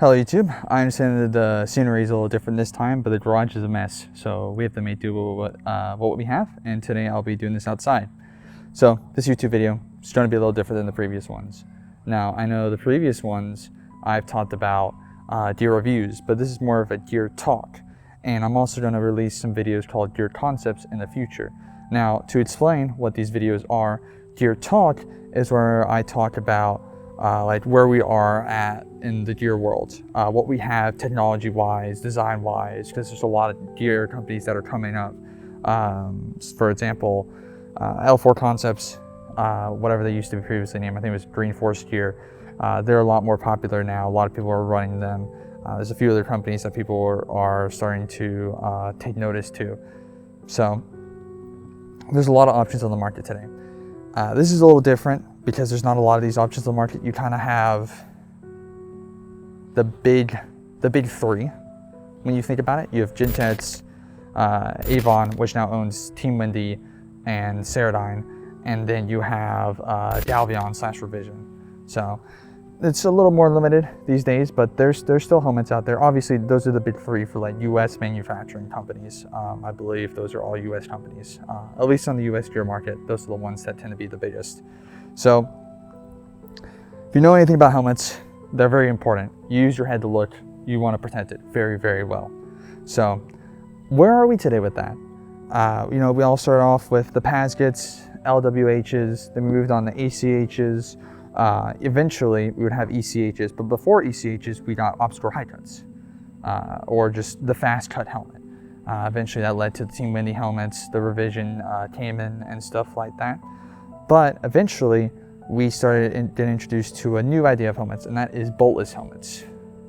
Hello YouTube, I understand that the scenery is a little different this time, but the garage is a mess, so we have to make do with what we have, and today I'll be doing this outside. So this YouTube video is going to be a little different than the previous ones. Now I know the previous ones I've talked about gear reviews, but this is more of a gear talk, and I'm also going to release some videos called gear concepts in the future. Now to explain what these videos are, gear talk is where I talk about like where we are at in the gear world, what we have technology-wise, design-wise, because there's a lot of gear companies that are coming up. For example, L4 Concepts, whatever they used to be previously named, I think it was Green Force Gear. They're a lot more popular now. A lot of people are running them. There's a few other companies that people are starting to take notice to. So there's a lot of options on the market today. This is a little different because there's not a lot of these options on the market. You kind of have the big three when you think about it. You have Gentex, Avon, which now owns Team Wendy and Ceradyne, and then you have Dalvion / Revision. So it's a little more limited these days, but there's still helmets out there. Obviously, those are the big three for like U.S. manufacturing companies. I believe those are all U.S. companies, at least on the U.S. gear market. Those are the ones that tend to be the biggest. So if you know anything about helmets, they're very important. You use your head to look. You want to protect it very, very well. So where are we today with that? We all started off with the PASGITs, LWHs, then we moved on to ACHs. Eventually we would have ECHs, but before ECHs we got obscure high cuts, or just the fast cut helmet. Eventually that led to the Team Wendy helmets, the Revision came in and stuff like that. But eventually we started getting introduced to a new idea of helmets, and that is boltless helmets.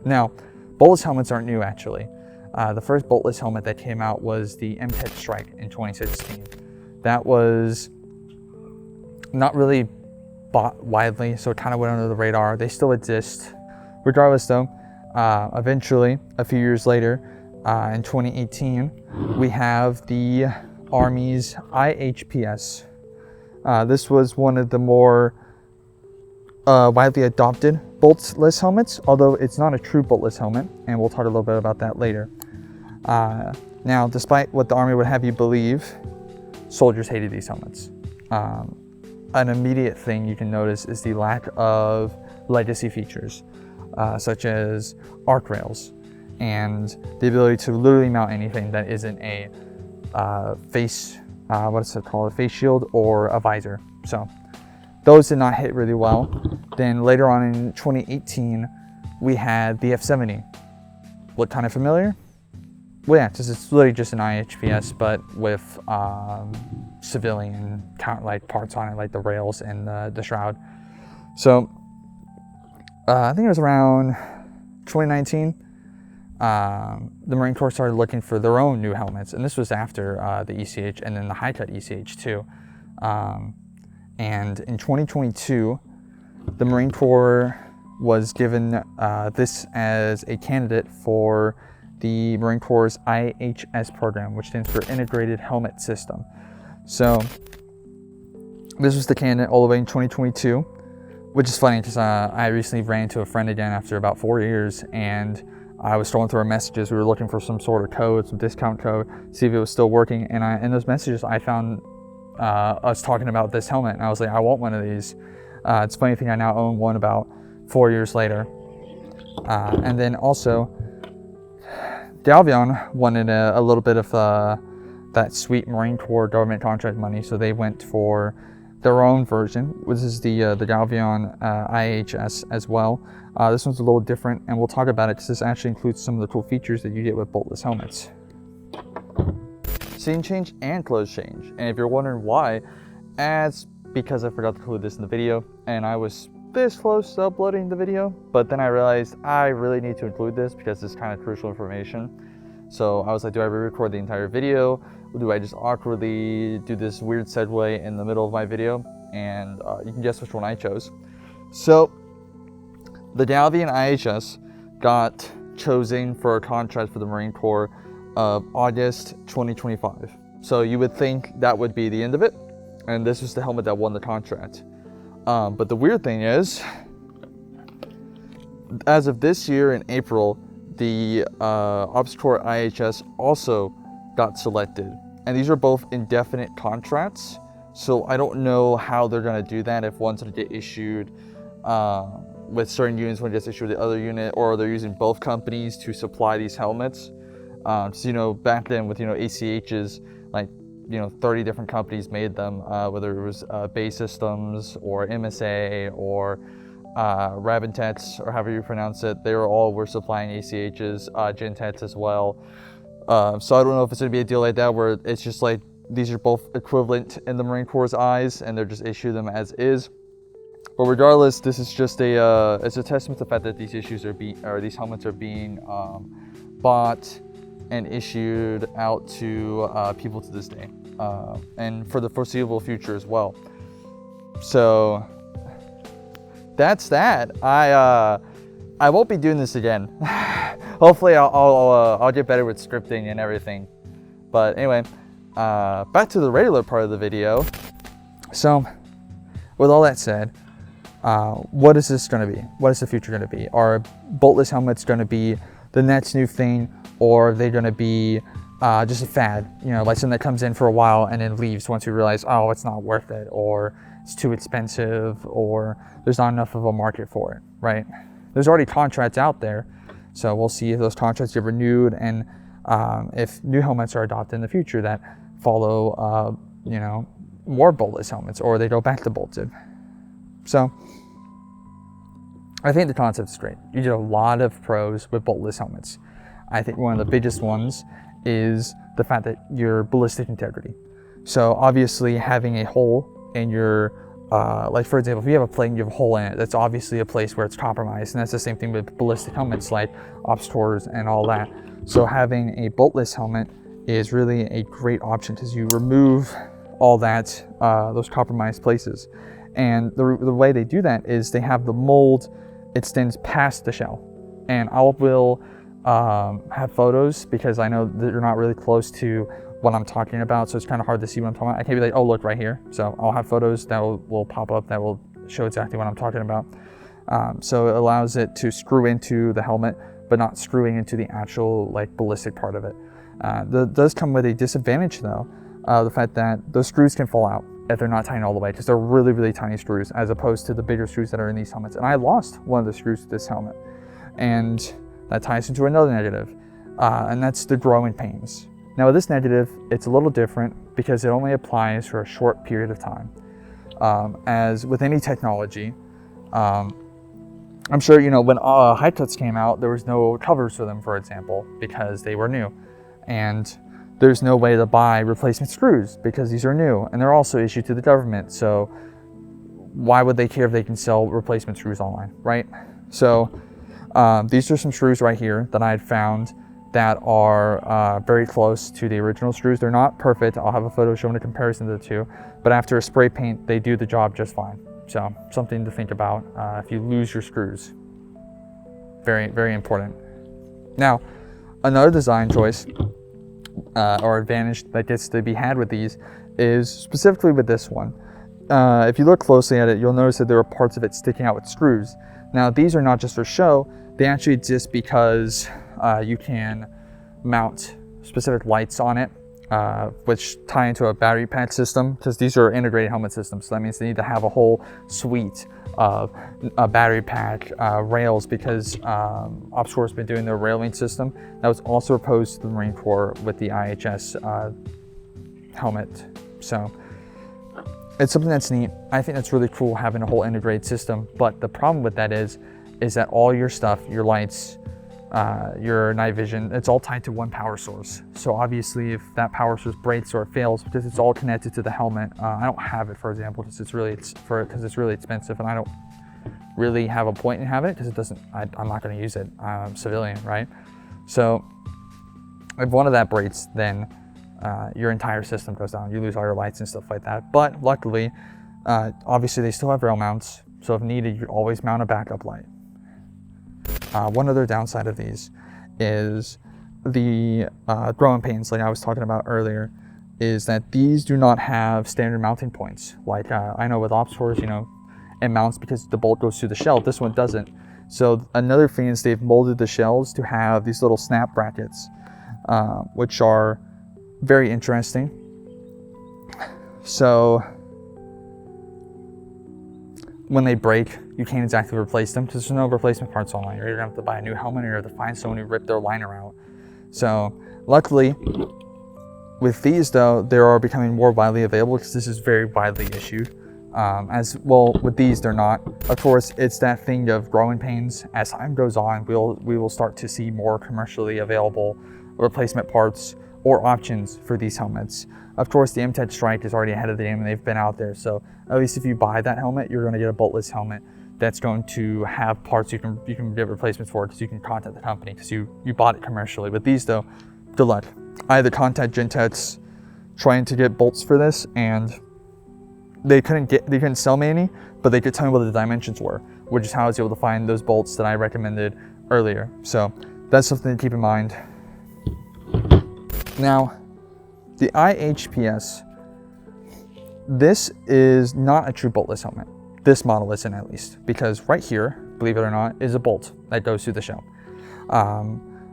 Now, boltless helmets aren't new actually. The first boltless helmet that came out was the MTech Strike in 2016. That was not really bought widely, so it kind of went under the radar. They still exist. Regardless though, eventually, a few years later, in 2018, we have the Army's IHPS. This was one of the more widely adopted boltless helmets, although it's not a true boltless helmet, and we'll talk a little bit about that later. Now, despite what the Army would have you believe, soldiers hated these helmets. An immediate thing you can notice is the lack of legacy features, such as arc rails and the ability to literally mount anything that isn't a face shield or a visor. So those did not hit really well. Then later on in 2018, we had the F70. Look kind of familiar? Well, yeah, because it's literally just an IHPS, but with civilian like parts on it, like the rails and the shroud. So I think it was around 2019. The Marine Corps started looking for their own new helmets, and this was after the ECH and then the high cut ECH too. And in 2022, the Marine Corps was given this as a candidate for the Marine Corps' IHS program, which stands for Integrated Helmet System. So this was the candidate all the way in 2022, which is funny because I recently ran into a friend again after about 4 years, and I was scrolling through our messages. We were looking for some sort of code, some discount code, see if it was still working. And in those messages, I found us talking about this helmet, and I was like, I want one of these. It's a funny thing, I now own one about 4 years later. And then also, Dalvion wanted a little bit of that sweet Marine Corps government contract money, so they went for their own version, which is the Dalvion IHS as well. This one's a little different, and we'll talk about it because this actually includes some of the cool features that you get with boltless helmets. Scene change and clothes change. And if you're wondering why, it's because I forgot to include this in the video, and I was this close to uploading the video, but then I realized I really need to include this because it's kind of crucial information. So I was like, do I re-record the entire video? Or do I just awkwardly do this weird segue in the middle of my video? And you can guess which one I chose. So the Dalvion IHS got chosen for a contract for the Marine Corps of August 2025. So you would think that would be the end of it, and this was the helmet that won the contract. But the weird thing is, as of this year in April, the Obscure IHS also got selected. And these are both indefinite contracts. So I don't know how they're going to do that, if one's going to get issued with certain units, one gets issued with the other unit, or they're using both companies to supply these helmets. So, you know, back then with, you know, ACHs, like, you know, 30 different companies made them, whether it was Bay Systems or MSA or Rabintex, or however you pronounce it. They were supplying ACHs, Gentex as well. So I don't know if it's going to be a deal like that where it's just like these are both equivalent in the Marine Corps' eyes and they're just issue them as is. But regardless, this is just it's a testament to the fact that these these helmets are being bought and issued out to people to this day, and for the foreseeable future as well. So that's that. I won't be doing this again. Hopefully I'll get better with scripting and everything. But anyway, back to the regular part of the video. So with all that said, what is this going to be? What is the future going to be? Are boltless helmets going to be the next new thing, or are they going to be just a fad? You know, like something that comes in for a while and then leaves once we realize, oh, it's not worth it, or it's too expensive, or there's not enough of a market for it, right? There's already contracts out there, so we'll see if those contracts get renewed and if new helmets are adopted in the future that follow, you know, more boltless helmets, or they go back to bolted. So I think the concept is great. You get a lot of pros with boltless helmets. I think one of the biggest ones is the fact that your ballistic integrity. So obviously having a hole in your, like for example, if you have a plate and you have a hole in it, that's obviously a place where it's compromised. And that's the same thing with ballistic helmets like Obscures and all that. So having a boltless helmet is really a great option because you remove all that, those compromised places. And the way they do that is they have the mold extends past the shell. And I will have photos because I know that you're not really close to what I'm talking about, so it's kind of hard to see what I'm talking about. I can't be like, oh, look right here. So I'll have photos that will pop up that will show exactly what I'm talking about. So it allows it to screw into the helmet, but not screwing into the actual like ballistic part of it. That does come with a disadvantage though, the fact that those screws can fall out if they're not tightened all the way, because they're really, really tiny screws as opposed to the bigger screws that are in these helmets. And I lost one of the screws to this helmet, and that ties into another negative, and that's the growing pains. Now with this negative, it's a little different because it only applies for a short period of time. As with any technology, I'm sure, you know, when high cuts came out, there was no covers for them, for example, because they were new. And there's no way to buy replacement screws because these are new, and they're also issued to the government. So why would they care if they can sell replacement screws online, right? So these are some screws right here that I had found that are very close to the original screws. They're not perfect. I'll have a photo showing a comparison of the two, but after a spray paint, they do the job just fine. So something to think about if you lose your screws. Very, very important. Now, another design choice or advantage that gets to be had with these is specifically with this one. If you look closely at it, you'll notice that there are parts of it sticking out with screws. Now, these are not just for show. They actually exist because you can mount specific lights on it, which tie into a battery pack system, because these are integrated helmet systems. So that means they need to have a whole suite of a battery pack, rails, because Obscure's been doing their railing system. That was also proposed to the Marine Corps with the IHS helmet. So it's something that's neat. I think that's really cool having a whole integrated system. But the problem with that is that all your stuff, your lights, your night vision, it's all tied to one power source. So obviously if that power source breaks or it fails, because it's all connected to the helmet, I don't have it, for example, because it's really expensive, and I don't really have a point in having it because it doesn't, I'm not going to use it. I'm civilian, right? So if one of that breaks, then your entire system goes down. You lose all your lights and stuff like that. But luckily, obviously they still have rail mounts, so if needed, you always mount a backup light. One other downside of these is the growing pains, like I was talking about earlier, is that these do not have standard mounting points. Like I know with Obscures, you know, it mounts because the bolt goes through the shell. This one doesn't. So another thing is they've molded the shells to have these little snap brackets, which are very interesting. So when they break, you can't exactly replace them because there's no replacement parts online. You're gonna have to buy a new helmet, or you have to find someone who ripped their liner out. So luckily, with these though, they are becoming more widely available because this is very widely issued. As well, with these, they're not. Of course, it's that thing of growing pains. As time goes on, we will start to see more commercially available replacement parts or options for these helmets. Of course, the MTED Strike is already ahead of the game and they've been out there. So at least if you buy that helmet, you're going to get a boltless helmet that's going to have parts you can get replacements for, because you can contact the company because you bought it commercially. With these though, good luck. I had to contact Gentex trying to get bolts for this, and they couldn't sell me any, but they could tell me what the dimensions were, which is how I was able to find those bolts that I recommended earlier. So that's something to keep in mind. Now, the IHPS, this is not a true boltless helmet. This model isn't, at least, because right here, believe it or not, is a bolt that goes through the shell.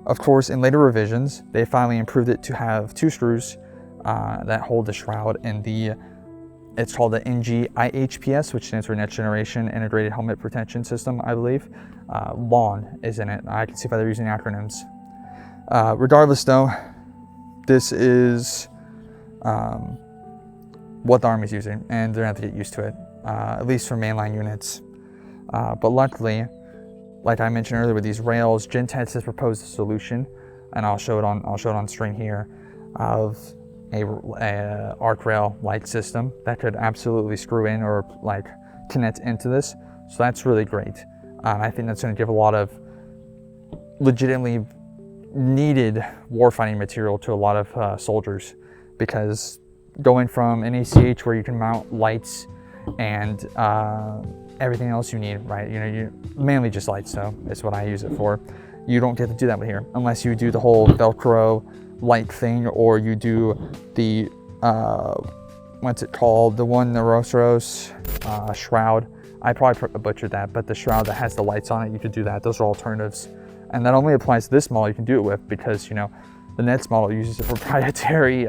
Of course, in later revisions, they finally improved it to have 2 screws that hold the shroud, and it's called the NG IHPS, which stands for Next Generation Integrated Helmet Protection System, I believe. LON is in it. I can see if they're using acronyms. Regardless though, this is what the Army's using, and they're gonna have to get used to it, at least for mainline units. But luckily, like I mentioned earlier with these rails, Gentex has proposed a solution, and I'll show it on screen here, of a arc rail light system that could absolutely screw in or like connect into this. So that's really great. I think that's going to give a lot of legitimately needed warfighting material to a lot of soldiers, because going from an ACH where you can mount lights and everything else you need, right? You mainly just lights, so it's what I use it for. You don't get to do that with here unless you do the whole Velcro light thing, or you do the what's it called, the one, the Roros shroud. I probably butchered that, but the shroud that has the lights on it, you could do that. Those are alternatives, and that only applies to this model you can do it with, because the Nets model uses a proprietary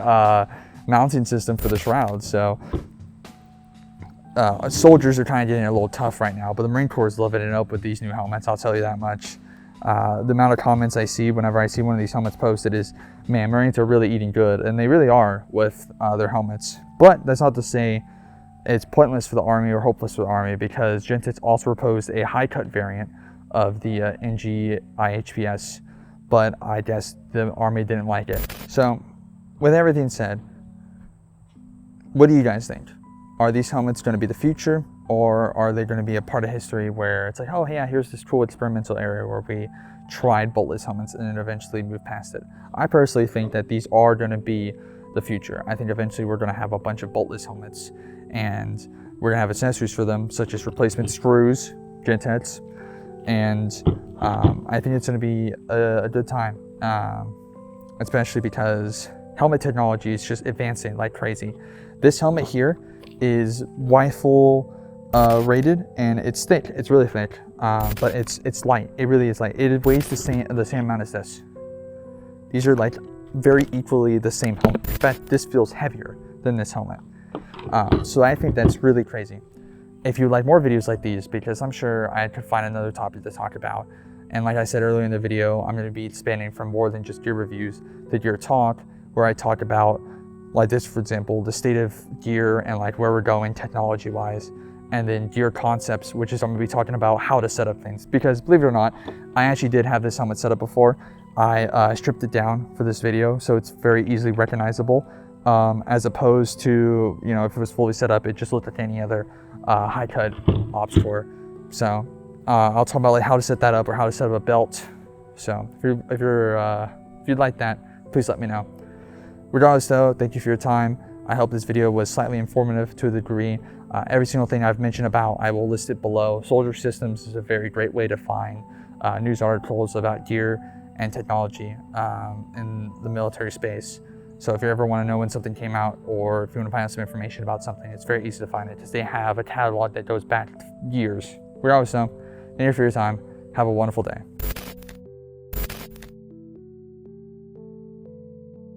mounting system for the shroud. So soldiers are kind of getting a little tough right now, but the Marine Corps is living it up with these new helmets, I'll tell you that much. The amount of comments I see whenever I see one of these helmets posted is, man, Marines are really eating good, and they really are with their helmets. But that's not to say it's pointless for the Army or hopeless for the Army, because Gentex also proposed a high-cut variant of the NG IHPS, but I guess the Army didn't like it. So with everything said, what do you guys think? Are these helmets going to be the future, or are they going to be a part of history where it's like, oh yeah, here's this cool experimental area where we tried boltless helmets and then eventually moved past it? I personally think that these are going to be the future. I think eventually we're going to have a bunch of boltless helmets, and we're going to have accessories for them, such as replacement screws, Gentex, and I think it's going to be a good time, especially because helmet technology is just advancing like crazy. This helmet here is rifle rated, and it's thick. It's really thick, but it's light. It really is light. It weighs the same amount as this. These are like very equally the same helmet. In fact, this feels heavier than this helmet. So I think that's really crazy. If you like more videos like these, because I'm sure I could find another topic to talk about. And like I said earlier in the video, I'm going to be expanding from more than just gear reviews to gear talk, where I talk about, like this, for example, the state of gear and like where we're going technology wise, and then gear concepts, which is I'm going to be talking about how to set up things. Because believe it or not, I actually did have this helmet set up before. I stripped it down for this video, so it's very easily recognizable, as opposed to, if it was fully set up, it just looked like any other high cut ops core. So I'll talk about like how to set that up, or how to set up a belt. So if you'd like that, please let me know. Regardless though, thank you for your time. I hope this video was slightly informative to a degree. Every single thing I've mentioned about, I will list it below. Soldier Systems is a very great way to find news articles about gear and technology in the military space. So if you ever want to know when something came out, or if you want to find out some information about something, it's very easy to find it, because they have a catalog that goes back years. Regardless though, thank you for your time. Have a wonderful day.